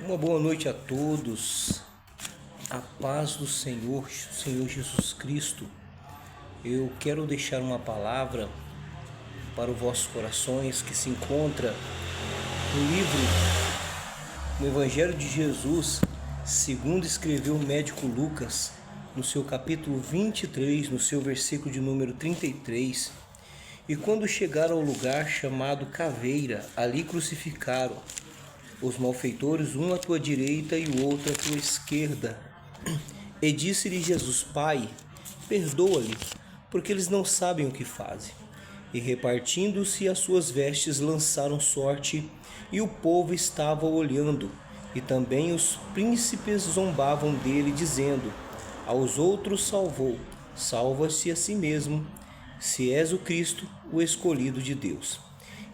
Uma boa noite a todos, a paz do Senhor Jesus Cristo. Eu quero deixar uma palavra para os vossos corações que se encontra no livro, no Evangelho de Jesus, segundo escreveu o médico Lucas, no seu capítulo 23, no seu versículo de número 33. E quando chegaram ao lugar chamado Caveira, ali crucificaram os malfeitores, um à tua direita e o outro à tua esquerda. E disse-lhe Jesus: Pai, perdoa-lhe, porque eles não sabem o que fazem. E repartindo-se as suas vestes, lançaram sorte, e o povo estava olhando. E também os príncipes zombavam dele, dizendo: aos outros salvou, salva-se a si mesmo, se és o Cristo, o escolhido de Deus.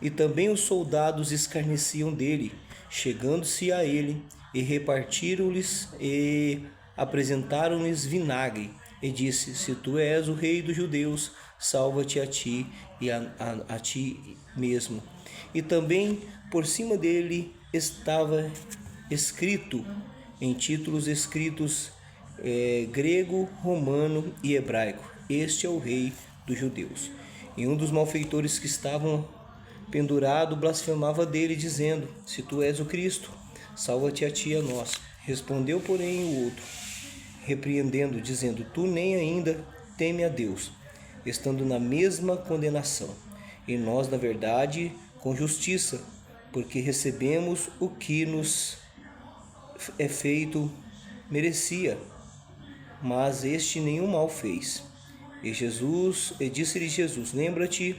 E também os soldados escarneciam dele, chegando-se a ele, e repartiram-lhes e apresentaram-lhes vinagre, e disse: se tu és o rei dos judeus, salva-te a ti e a ti mesmo. E também por cima dele estava escrito, em títulos escritos grego, romano e hebraico: este é o rei dos judeus. E um dos malfeitores que estavam pendurado blasfemava dele, dizendo: se tu és o Cristo, salva-te a ti e a nós. Respondeu, porém, o outro, repreendendo, dizendo: tu nem ainda teme a Deus, estando na mesma condenação. E nós, na verdade, com justiça, porque recebemos o que nos é feito merecia, mas este nenhum mal fez. E disse-lhe Jesus: lembra-te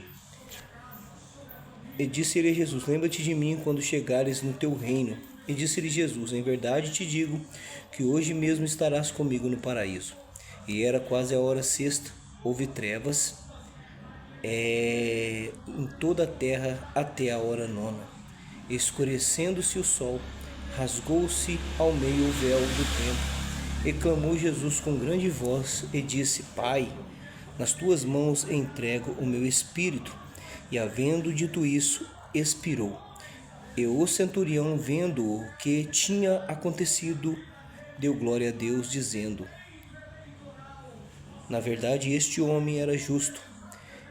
de mim quando chegares no teu reino. E disse-lhe Jesus: em verdade te digo que hoje mesmo estarás comigo no paraíso. E era quase a hora sexta, houve trevas em toda a terra até a hora nona. Escurecendo-se o sol, rasgou-se ao meio o véu do templo. E clamou Jesus com grande voz e disse: Pai, nas tuas mãos entrego o meu espírito. E havendo dito isso, expirou. E o centurião, vendo o que tinha acontecido, deu glória a Deus, dizendo: na verdade, este homem era justo.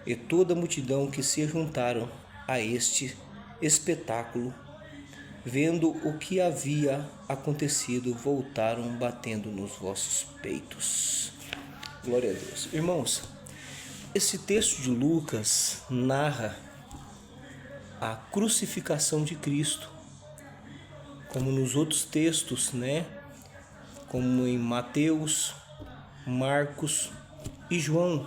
E toda a multidão que se juntaram a este espetáculo, vendo o que havia acontecido, voltaram batendo nos vossos peitos. Glória a Deus. Irmãos, esse texto de Lucas narra a crucificação de Cristo, como nos outros textos, como em Mateus, Marcos e João.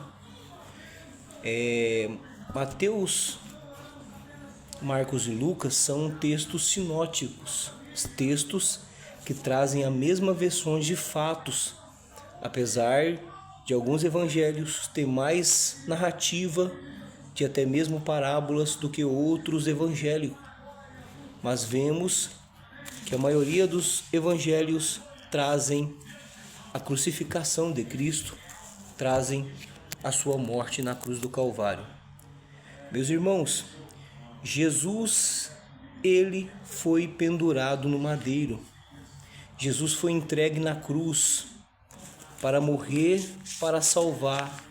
Mateus, Marcos e Lucas são textos sinóticos, textos que trazem a mesma versão de fatos, apesar de alguns evangelhos ter mais narrativa, de até mesmo parábolas, do que outros evangelhos. Mas vemos que a maioria dos evangelhos trazem a crucificação de Cristo, trazem a sua morte na cruz do Calvário. Meus irmãos, Jesus, ele foi pendurado no madeiro. Jesus foi entregue na cruz para morrer, para salvar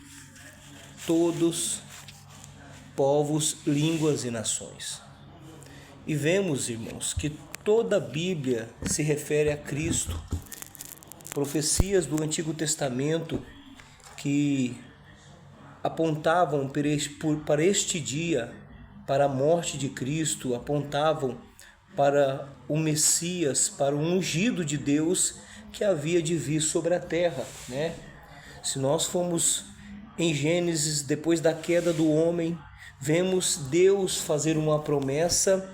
todos, povos, línguas e nações. E vemos, irmãos, que toda a Bíblia se refere a Cristo. Profecias do Antigo Testamento que apontavam para este dia, para a morte de Cristo, apontavam para o Messias, para o ungido de Deus que havia de vir sobre a terra, Se nós formos em Gênesis, depois da queda do homem, vemos Deus fazer uma promessa,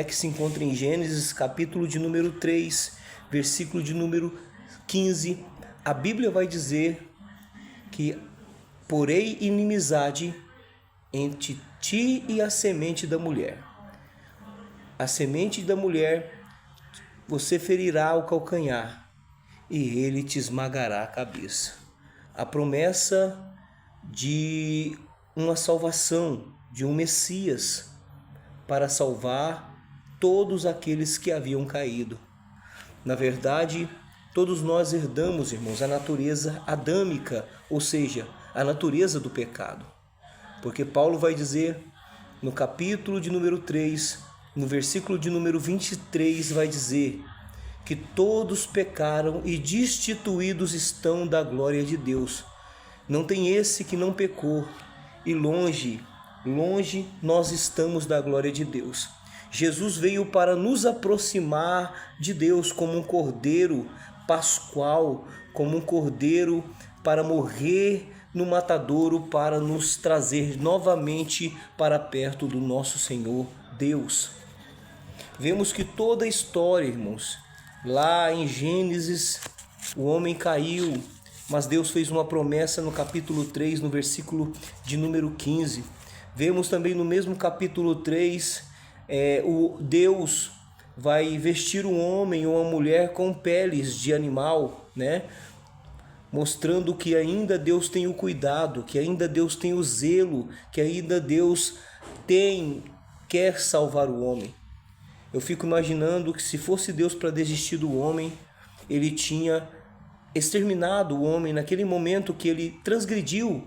que se encontra em Gênesis, capítulo de número 3, versículo de número 15. A Bíblia vai dizer que porei inimizade entre ti e a semente da mulher. A semente da mulher você ferirá o calcanhar, e ele te esmagará a cabeça. A promessa de uma salvação, de um Messias, para salvar todos aqueles que haviam caído. Na verdade, todos nós herdamos, irmãos, a natureza adâmica, ou seja, a natureza do pecado. Porque Paulo vai dizer no capítulo de número 3, no versículo de número 23, vai dizer que todos pecaram e destituídos estão da glória de Deus. Não tem esse que não pecou, e longe nós estamos da glória de Deus. Jesus veio para nos aproximar de Deus como um cordeiro pascual, como um cordeiro para morrer no matadouro, para nos trazer novamente para perto do nosso Senhor Deus. Vemos que toda a história, irmãos, lá em Gênesis, o homem caiu, mas Deus fez uma promessa no capítulo 3, no versículo de número 15. Vemos também no mesmo capítulo 3, o Deus vai vestir um homem ou uma mulher com peles de animal, né? Mostrando que ainda Deus tem o cuidado, que ainda Deus tem o zelo, que ainda Deus quer salvar o homem. Eu fico imaginando que se fosse Deus para desistir do homem, ele tinha exterminado o homem naquele momento que ele transgrediu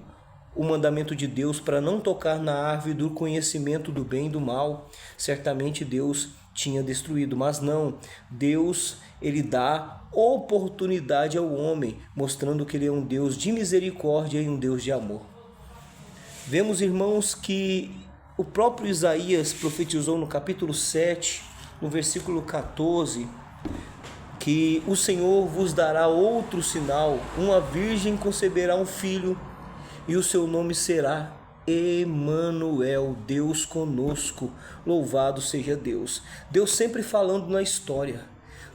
o mandamento de Deus para não tocar na árvore do conhecimento do bem e do mal. Certamente Deus tinha destruído, mas não. Deus, ele dá oportunidade ao homem, mostrando que ele é um Deus de misericórdia e um Deus de amor. Vemos, irmãos, que o próprio Isaías profetizou no capítulo 7, no versículo 14, que o Senhor vos dará outro sinal: uma virgem conceberá um filho, e o seu nome será Emanuel, Deus conosco. Louvado seja Deus. Deus sempre falando na história,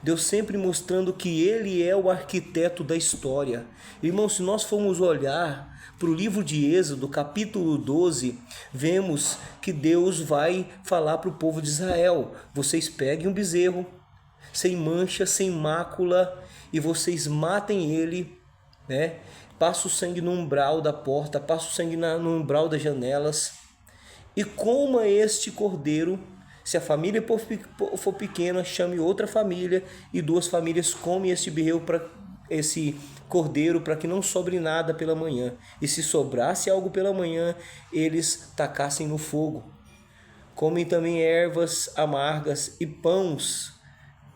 Deus sempre mostrando que Ele é o arquiteto da história. Irmão, se nós formos olhar para o livro de Êxodo, capítulo 12, vemos que Deus vai falar para o povo de Israel: vocês peguem um bezerro, sem mancha, sem mácula, e vocês matem ele, né? Passa o sangue no umbral da porta, passa o sangue no umbral das janelas, e coma este cordeiro. Se a família for pequena, chame outra família, e 2 famílias comem esse cordeiro, para que não sobre nada pela manhã. E se sobrasse algo pela manhã, eles tacassem no fogo. Comem também ervas amargas e pães.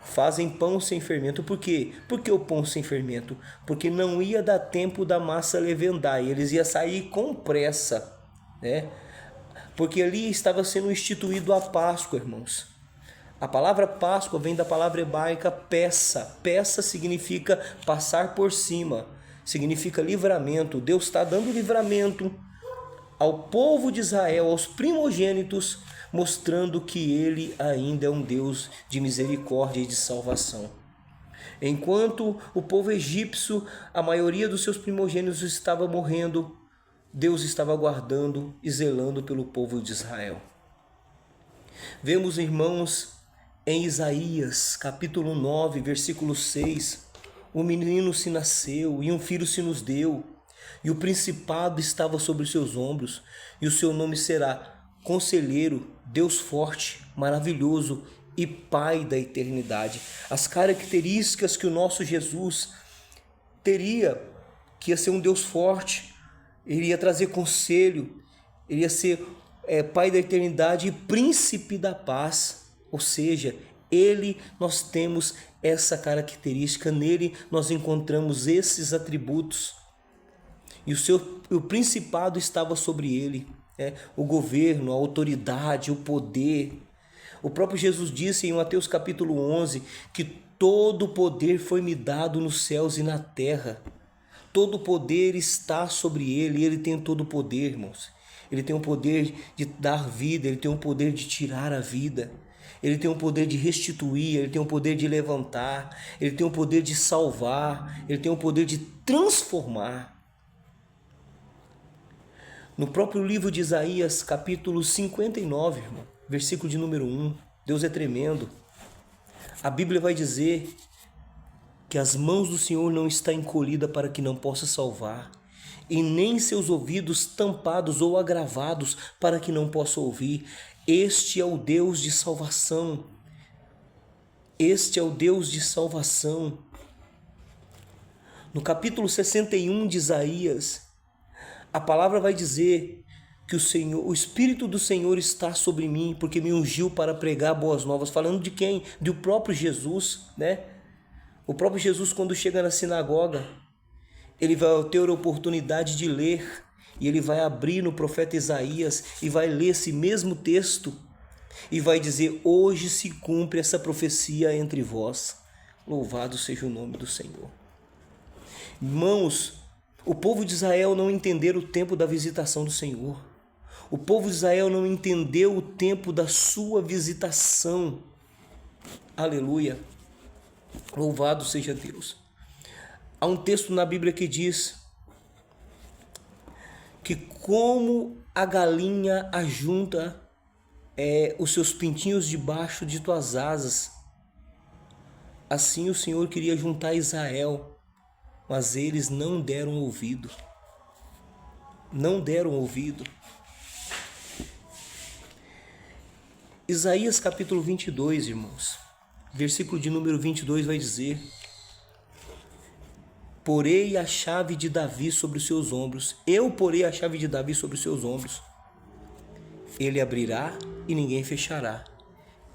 Fazem pão sem fermento. Por quê? Por que o pão sem fermento? Porque não ia dar tempo da massa levedar, e eles iam sair com pressa, né? Porque ali estava sendo instituído a Páscoa, irmãos. A palavra Páscoa vem da palavra hebraica peça. Peça significa passar por cima, significa livramento. Deus está dando livramento ao povo de Israel, aos primogênitos, mostrando que Ele ainda é um Deus de misericórdia e de salvação. Enquanto o povo egípcio, a maioria dos seus primogênitos estava morrendo, Deus estava guardando e zelando pelo povo de Israel. Vemos, irmãos, em Isaías, capítulo 9, versículo 6, o menino se nasceu e um filho se nos deu, e o principado estava sobre os seus ombros, e o seu nome será Conselheiro, Deus forte, maravilhoso e Pai da eternidade. As características que o nosso Jesus teria, que ia ser um Deus forte, ele ia trazer conselho, ele ia ser Pai da eternidade e Príncipe da paz. Ou seja, nós temos essa característica, nele nós encontramos esses atributos. E o principado estava sobre ele, o governo, a autoridade, o poder. O próprio Jesus disse em Mateus capítulo 11 que todo o poder foi me dado nos céus e na terra. Todo o poder está sobre ele, ele tem todo o poder, irmãos. Ele tem o poder de dar vida, ele tem o poder de tirar a vida. Ele tem o poder de restituir, ele tem o poder de levantar, ele tem o poder de salvar, ele tem o poder de transformar. No próprio livro de Isaías, capítulo 59, irmão, versículo de número 1, Deus é tremendo. A Bíblia vai dizer que as mãos do Senhor não estão encolhidas para que não possa salvar, e nem seus ouvidos tampados ou agravados para que não possa ouvir. Este é o Deus de salvação. Este é o Deus de salvação. No capítulo 61 de Isaías, a palavra vai dizer que o Espírito do Senhor está sobre mim, porque me ungiu para pregar boas novas. Falando de quem? Do próprio Jesus, né? O próprio Jesus, quando chega na sinagoga, ele vai ter a oportunidade de ler, e ele vai abrir no profeta Isaías e vai ler esse mesmo texto e vai dizer: hoje se cumpre essa profecia entre vós. Louvado seja o nome do Senhor. Irmãos, o povo de Israel não entendeu o tempo da visitação do Senhor. O povo de Israel não entendeu o tempo da sua visitação. Aleluia. Louvado seja Deus. Há um texto na Bíblia que diz que como a galinha ajunta os seus pintinhos debaixo de tuas asas, assim o Senhor queria juntar Israel, mas eles não deram ouvido. Não deram ouvido. Isaías capítulo 22, irmãos, versículo de número 22 vai dizer: porei a chave de Davi sobre os seus ombros. Eu porei a chave de Davi sobre os seus ombros. Ele abrirá e ninguém fechará.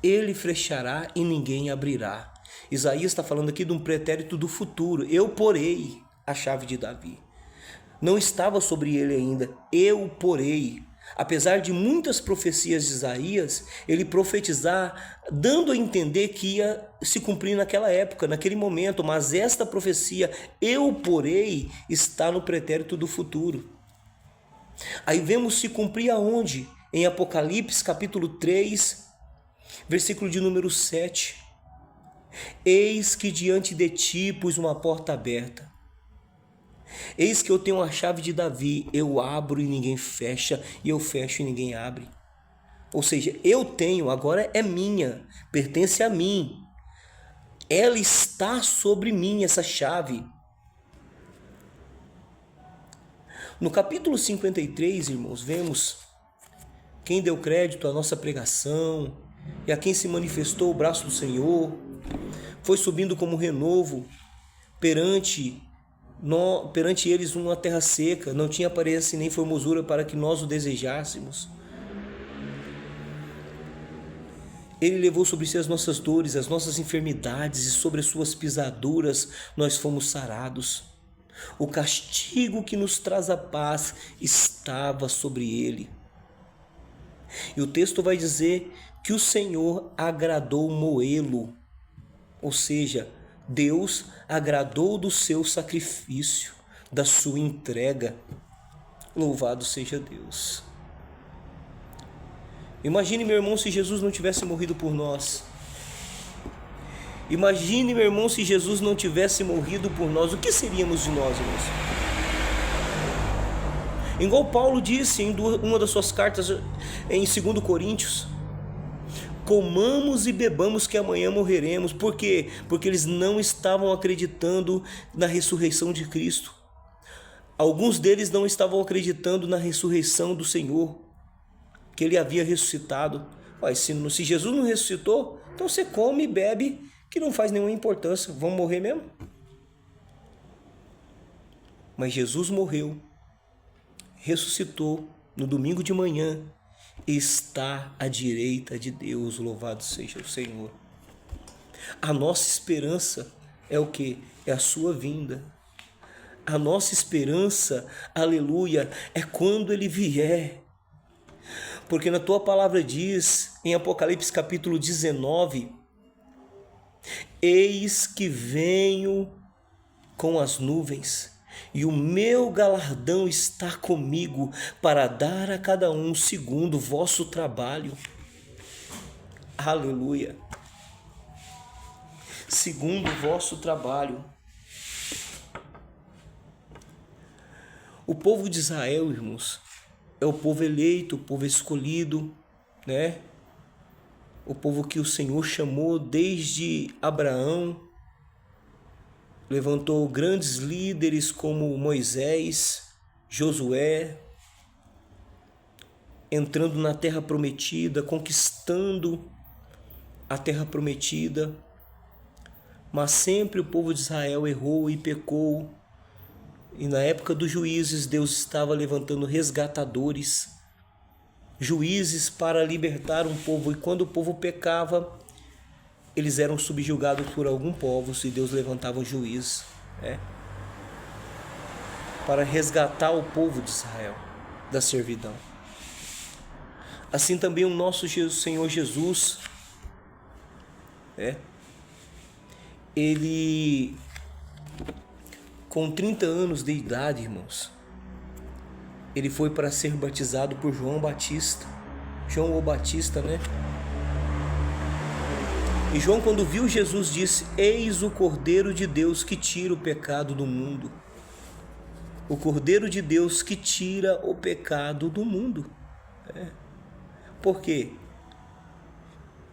Ele fechará e ninguém abrirá. Isaías está falando aqui de um pretérito do futuro. Eu porei a chave de Davi. Não estava sobre ele ainda. Eu porei. Apesar de muitas profecias de Isaías, ele profetizar, dando a entender que ia se cumprir naquela época, naquele momento. Mas esta profecia, eu porei, está no pretérito do futuro. Aí vemos se cumprir aonde? Em Apocalipse capítulo 3, versículo de número 7. Eis que diante de ti pus uma porta aberta. Eis que eu tenho a chave de Davi, eu abro e ninguém fecha, e eu fecho e ninguém abre. Ou seja, eu tenho, agora é minha, pertence a mim. Ela está sobre mim, essa chave. No capítulo 53, irmãos, vemos quem deu crédito à nossa pregação e a quem se manifestou o braço do Senhor, foi subindo como renovo perante eles uma terra seca, não tinha aparência nem formosura para que nós o desejássemos. Ele levou sobre si as nossas dores, as nossas enfermidades, e sobre as suas pisaduras nós fomos sarados. O castigo que nos traz a paz estava sobre ele. E o texto vai dizer que o Senhor agradou moê-lo, ou seja, Deus agradou do seu sacrifício, da sua entrega. Louvado seja Deus. Imagine, meu irmão, se Jesus não tivesse morrido por nós. Imagine, meu irmão, se Jesus não tivesse morrido por nós. O que seríamos de nós, irmãos? Igual Paulo disse em uma das suas cartas em 2 Coríntios: comamos e bebamos que amanhã morreremos. Por quê? Porque eles não estavam acreditando na ressurreição de Cristo. Alguns deles não estavam acreditando na ressurreição do Senhor, que ele havia ressuscitado. Se Jesus não ressuscitou, então você come e bebe, que não faz nenhuma importância, vamos morrer mesmo. Mas Jesus morreu, ressuscitou no domingo de manhã, está à direita de Deus, louvado seja o Senhor. A nossa esperança é o que? É a sua vinda. A nossa esperança, aleluia, é quando ele vier. Porque na tua palavra diz, em Apocalipse capítulo 19, eis que venho com as nuvens, e o meu galardão está comigo para dar a cada um segundo o vosso trabalho. Aleluia. Segundo o vosso trabalho. O povo de Israel, irmãos, é o povo eleito, o povo escolhido, né? O povo que o Senhor chamou desde Abraão, levantou grandes líderes como Moisés, Josué, entrando na terra prometida, conquistando a terra prometida. mas sempre o povo de Israel errou e pecou. E na época dos juízes, Deus estava levantando resgatadores, juízes para libertar um povo. E quando o povo pecava, eles eram subjugados por algum povo, e Deus levantava um juiz, para resgatar o povo de Israel da servidão. Assim também o nosso Senhor Jesus, ele, com 30 anos de idade, irmãos, ele foi para ser batizado por João Batista. João o Batista, E João, quando viu Jesus, disse: eis o Cordeiro de Deus que tira o pecado do mundo. O Cordeiro de Deus que tira o pecado do mundo. Por quê?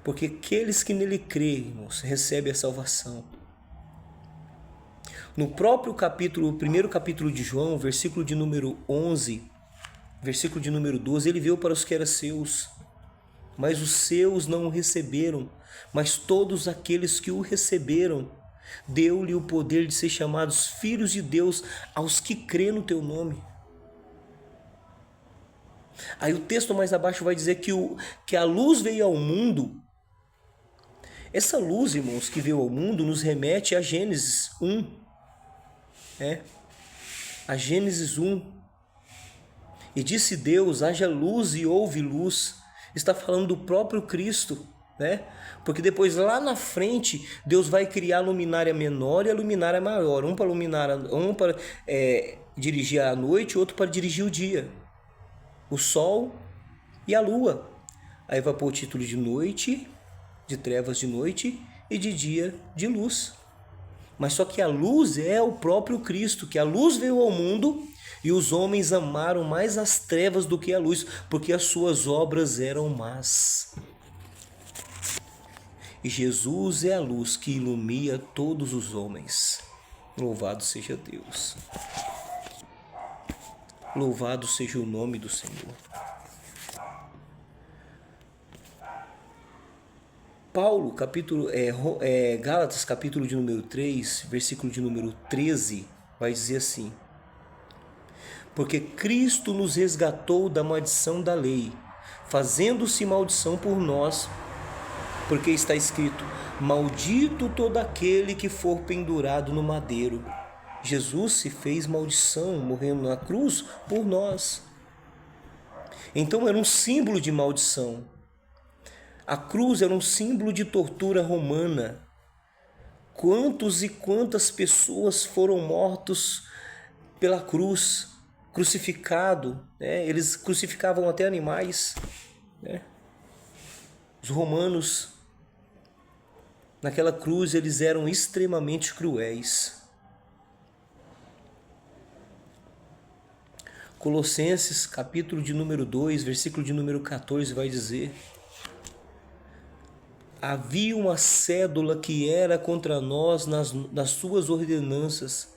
Porque aqueles que nele creem, irmãos, recebem a salvação. No próprio capítulo, primeiro capítulo de João, versículo de número 11, versículo de número 12, ele veio para os que eram seus, mas os seus não o receberam, mas todos aqueles que o receberam, deu-lhe o poder de ser chamados filhos de Deus aos que crêem no teu nome. Aí o texto mais abaixo vai dizer que a luz veio ao mundo. Essa luz, irmãos, que veio ao mundo nos remete a Gênesis 1. A Gênesis 1. E disse Deus: haja luz, e houve luz. Está falando do próprio Cristo, Porque depois lá na frente Deus vai criar a luminária menor e a luminária maior, um para dirigir a noite, outro para dirigir o dia, o sol e a lua. Aí vai pôr o título de noite, de trevas de noite, e de dia de luz. Mas só que a luz é o próprio Cristo, que a luz veio ao mundo e os homens amaram mais as trevas do que a luz, porque as suas obras eram más. E Jesus é a luz que ilumina todos os homens. Louvado seja Deus. Louvado seja o nome do Senhor. Paulo, Gálatas, capítulo de número 3, versículo de número 13, vai dizer assim: porque Cristo nos resgatou da maldição da lei, fazendo-se maldição por nós, porque está escrito: maldito todo aquele que for pendurado no madeiro. Jesus se fez maldição, morrendo na cruz por nós. Então era um símbolo de maldição. A cruz era um símbolo de tortura romana. Quantos e quantas pessoas foram mortos pela cruz, crucificado, Eles crucificavam até animais, Os romanos, naquela cruz, eles eram extremamente cruéis. Colossenses, capítulo de número 2, versículo de número 14, vai dizer: havia uma cédula que era contra nós nas suas ordenanças.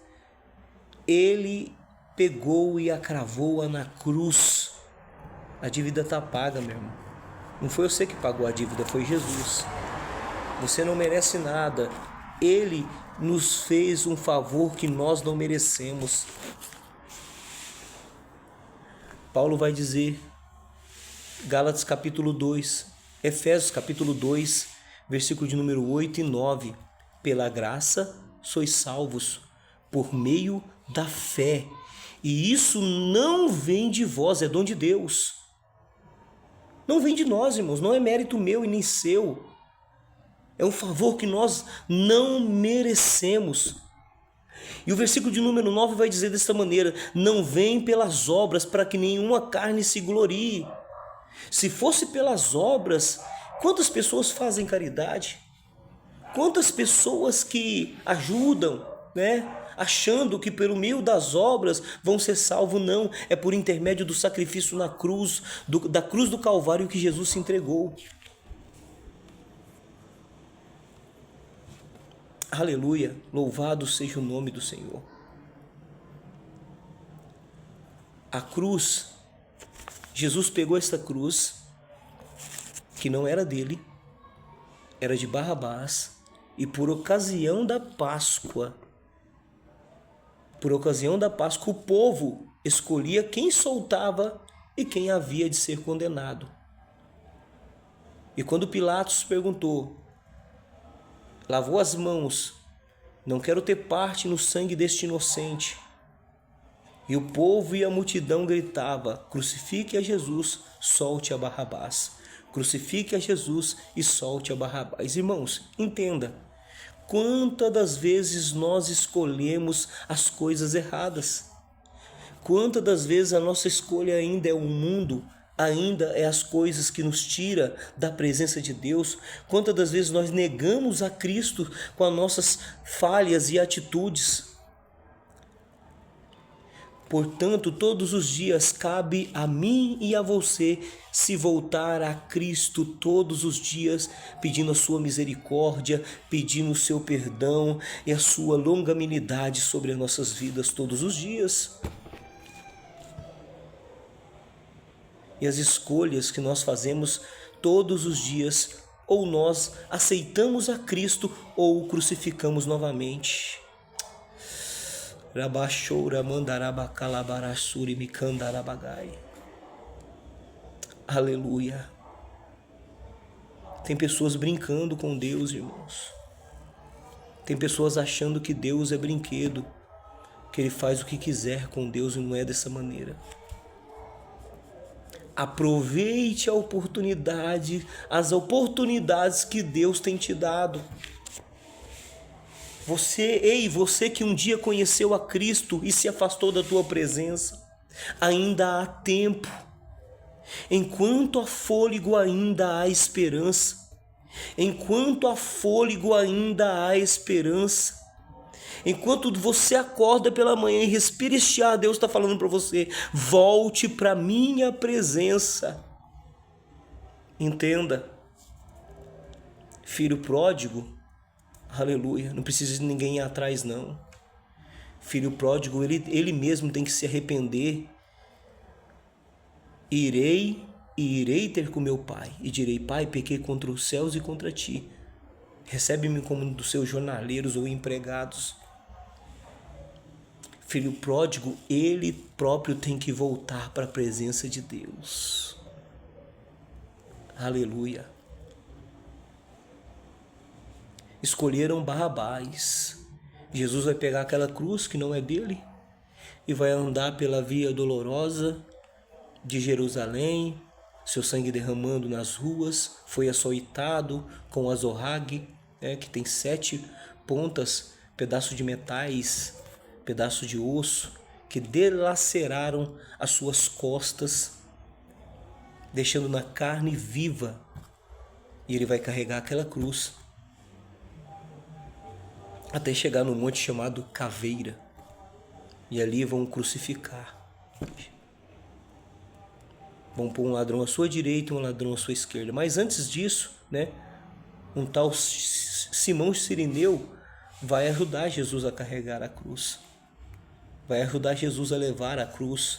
Ele pegou e a cravou na cruz. A dívida está paga, meu irmão. Não foi você que pagou a dívida, foi Jesus. Você não merece nada. Ele nos fez um favor que nós não merecemos. Paulo vai dizer, Gálatas capítulo 2, Efésios capítulo 2, versículo de número 8 e 9. Pela graça sois salvos, por meio da fé. E isso não vem de vós, é dom de Deus. Não vem de nós, irmãos, não é mérito meu e nem seu. É um favor que nós não merecemos. E o versículo de número 9 vai dizer desta maneira: não vem pelas obras, para que nenhuma carne se glorie. Se fosse pelas obras, quantas pessoas fazem caridade? Quantas pessoas que ajudam, achando que pelo meio das obras vão ser salvos? Não, é por intermédio do sacrifício na cruz, da cruz do Calvário, que Jesus se entregou. Aleluia, louvado seja o nome do Senhor. A cruz, Jesus pegou esta cruz, que não era dele, era de Barrabás, E por ocasião da Páscoa, o povo escolhia quem soltava e quem havia de ser condenado. E quando Pilatos perguntou, lavou as mãos, não quero ter parte no sangue deste inocente. E o povo e a multidão gritava, crucifique a Jesus, solte a Barrabás. Crucifique a Jesus e solte a Barrabás. Irmãos, entenda, quantas das vezes nós escolhemos as coisas erradas? Quantas das vezes a nossa escolha ainda é o mundo, ainda é as coisas que nos tira da presença de Deus? Quantas das vezes nós negamos a Cristo com as nossas falhas e atitudes? Portanto, todos os dias cabe a mim e a você se voltar a Cristo todos os dias, pedindo a sua misericórdia, pedindo o seu perdão e a sua longanimidade sobre as nossas vidas todos os dias. E as escolhas que nós fazemos todos os dias, ou nós aceitamos a Cristo ou o crucificamos novamente. Aleluia. Tem pessoas brincando com Deus, irmãos. Tem pessoas achando que Deus é brinquedo, que ele faz o que quiser com Deus, e não é dessa maneira. Aproveite a oportunidade, as oportunidades que Deus tem te dado. Você que um dia conheceu a Cristo e se afastou da tua presença, ainda há tempo. Enquanto há fôlego, ainda há esperança. Enquanto há fôlego, ainda há esperança. Enquanto você acorda pela manhã e respira este ar, Deus está falando para você, volte para a minha presença. Entenda, filho pródigo, aleluia, não precisa de ninguém ir atrás não. Filho pródigo, ele mesmo tem que se arrepender. Irei ter com meu pai e direi, pai, pequei contra os céus e contra ti. Recebe-me como um dos seus jornaleiros ou empregados. Filho pródigo, ele próprio tem que voltar para a presença de Deus. Aleluia. Escolheram Barrabás. Jesus vai pegar aquela cruz que não é dele e vai andar pela via dolorosa de Jerusalém, seu sangue derramando nas ruas, foi açoitado com azorrague, que tem 7 pontas, pedaço de metais, pedaço de osso, que dilaceraram as suas costas, deixando na carne viva. E ele vai carregar aquela cruz até chegar no monte chamado Caveira, e ali vão crucificar. Vão pôr um ladrão à sua direita e um ladrão à sua esquerda. Mas antes disso, um tal Simão Cirineu vai ajudar Jesus a carregar a cruz. Vai ajudar Jesus a levar a cruz.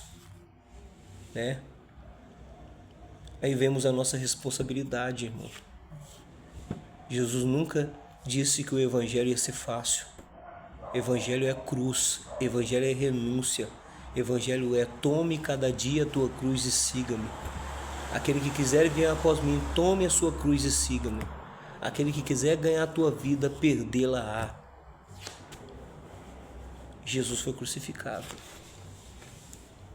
Aí vemos a nossa responsabilidade, irmão. Jesus nunca disse que o evangelho ia ser fácil. Evangelho é cruz, evangelho é renúncia. Evangelho é tome cada dia a tua cruz e siga-me. Aquele que quiser vir após mim, tome a sua cruz e siga-me. Aquele que quiser ganhar a tua vida, perdê-la-á. Jesus foi crucificado.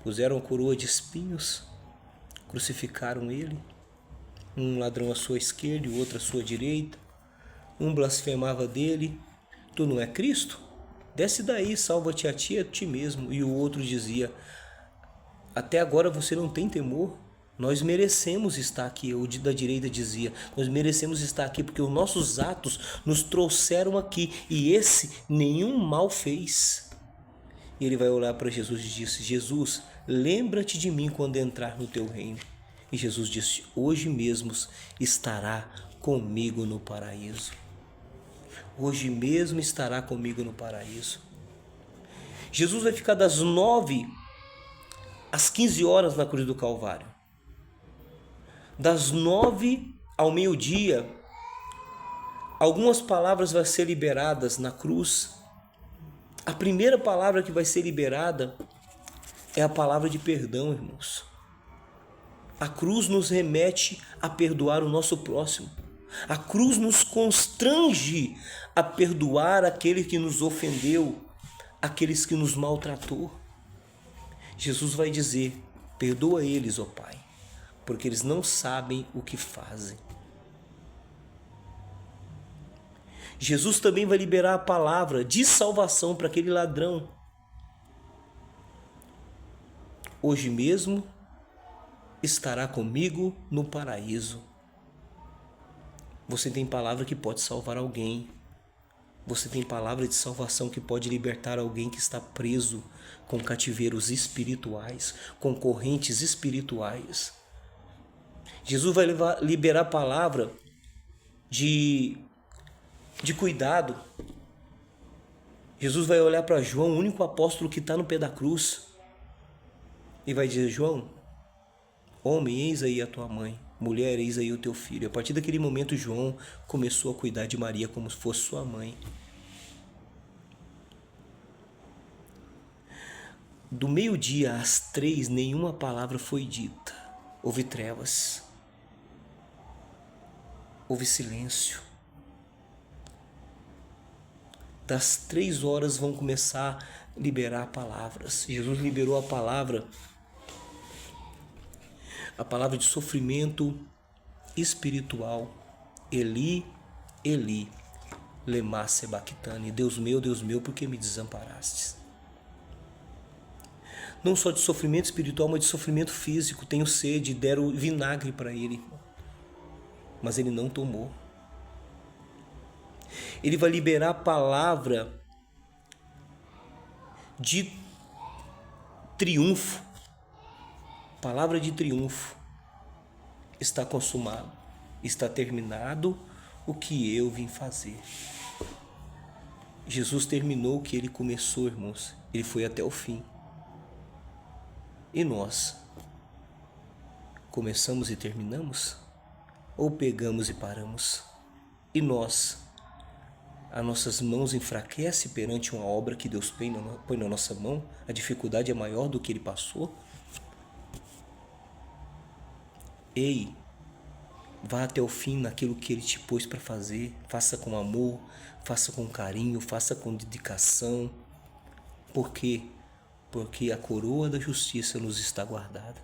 Puseram a coroa de espinhos, crucificaram ele. Um ladrão à sua esquerda e o outro à sua direita. Um blasfemava dele, tu não é Cristo? Desce daí, salva-te a ti e a ti mesmo. E o outro dizia, até agora você não tem temor? Nós merecemos estar aqui. O da direita dizia, nós merecemos estar aqui porque os nossos atos nos trouxeram aqui e esse nenhum mal fez. E ele vai olhar para Jesus e disse, Jesus, lembra-te de mim quando entrar no teu reino. E Jesus disse, hoje mesmo estará comigo no paraíso. Hoje mesmo estará comigo no paraíso. Jesus vai ficar das 9 às 15 horas na cruz do Calvário. Das 9 ao meio-dia, Algumas palavras vão ser liberadas na cruz. A primeira palavra que vai ser liberada é a palavra de perdão, irmãos. A cruz nos remete a perdoar o nosso próximo. A cruz nos constrange a perdoar aquele que nos ofendeu, aqueles que nos maltratou. Jesus vai dizer: perdoa eles, ó Pai, porque eles não sabem o que fazem. Jesus também vai liberar a palavra de salvação para aquele ladrão. Hoje mesmo estará comigo no paraíso. Você tem palavra que pode salvar alguém. Você tem palavra de salvação que pode libertar alguém que está preso com cativeiros espirituais, com correntes espirituais. Jesus vai liberar a palavra de cuidado. Jesus vai olhar para João, o único apóstolo que está no pé da cruz, e vai dizer: João, homem, eis aí a tua mãe. Mulher, eis aí o teu filho. A partir daquele momento, João começou a cuidar de Maria como se fosse sua mãe. Do meio-dia às 3, nenhuma palavra foi dita. Houve trevas. Houve silêncio. Das 3 horas vão começar a liberar palavras. Jesus liberou a palavra de sofrimento espiritual. Eli, Eli, lema sabachthani. Deus meu, por que me desamparastes? Não só de sofrimento espiritual, mas de sofrimento físico. Tenho sede, deram vinagre para ele, mas ele não tomou. Ele vai liberar a palavra de triunfo. Palavra de triunfo. Está consumado, está terminado o que eu vim fazer. Jesus terminou o que ele começou, irmãos. Ele foi até o fim. E nós? Começamos e terminamos? Ou pegamos e paramos? E nós? As nossas mãos enfraquecem perante uma obra que Deus põe na nossa mão? A dificuldade é maior do que ele passou? Ei, vá até o fim naquilo que ele te pôs para fazer. Faça com amor, faça com carinho, faça com dedicação. Por quê? Porque a coroa da justiça nos está guardada.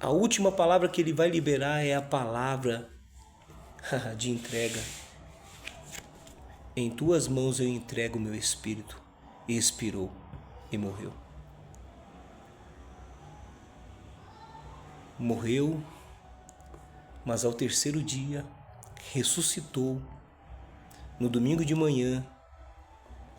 A última palavra que ele vai liberar é a palavra de entrega. Em tuas mãos eu entrego o meu espírito. E expirou e morreu. Morreu, mas ao terceiro dia ressuscitou. No domingo de manhã,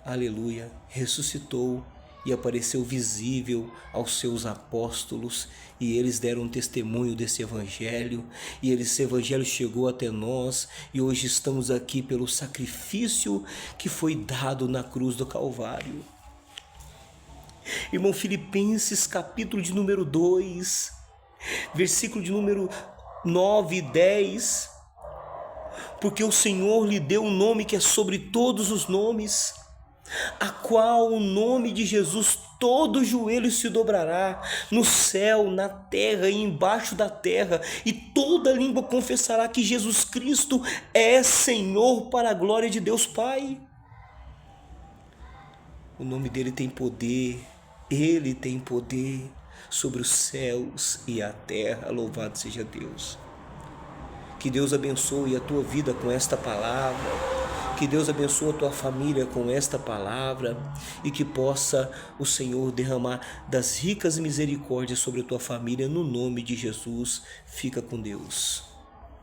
aleluia, ressuscitou e apareceu visível aos seus apóstolos, e eles deram testemunho desse evangelho, e esse evangelho chegou até nós, e hoje estamos aqui pelo sacrifício que foi dado na cruz do Calvário. Irmão, Filipenses capítulo de número 2, versículo de número 9 e 10, porque o Senhor lhe deu um nome que é sobre todos os nomes, a qual o nome de Jesus todo joelho se dobrará, no céu, na terra e embaixo da terra, e toda língua confessará que Jesus Cristo é Senhor, para a glória de Deus Pai. O nome dele tem poder, ele tem poder sobre os céus e a terra. Louvado seja Deus. Que Deus abençoe a tua vida com esta palavra. Que Deus abençoe a tua família com esta palavra, e que possa o Senhor derramar das ricas misericórdias sobre a tua família, no nome de Jesus. Fica com Deus.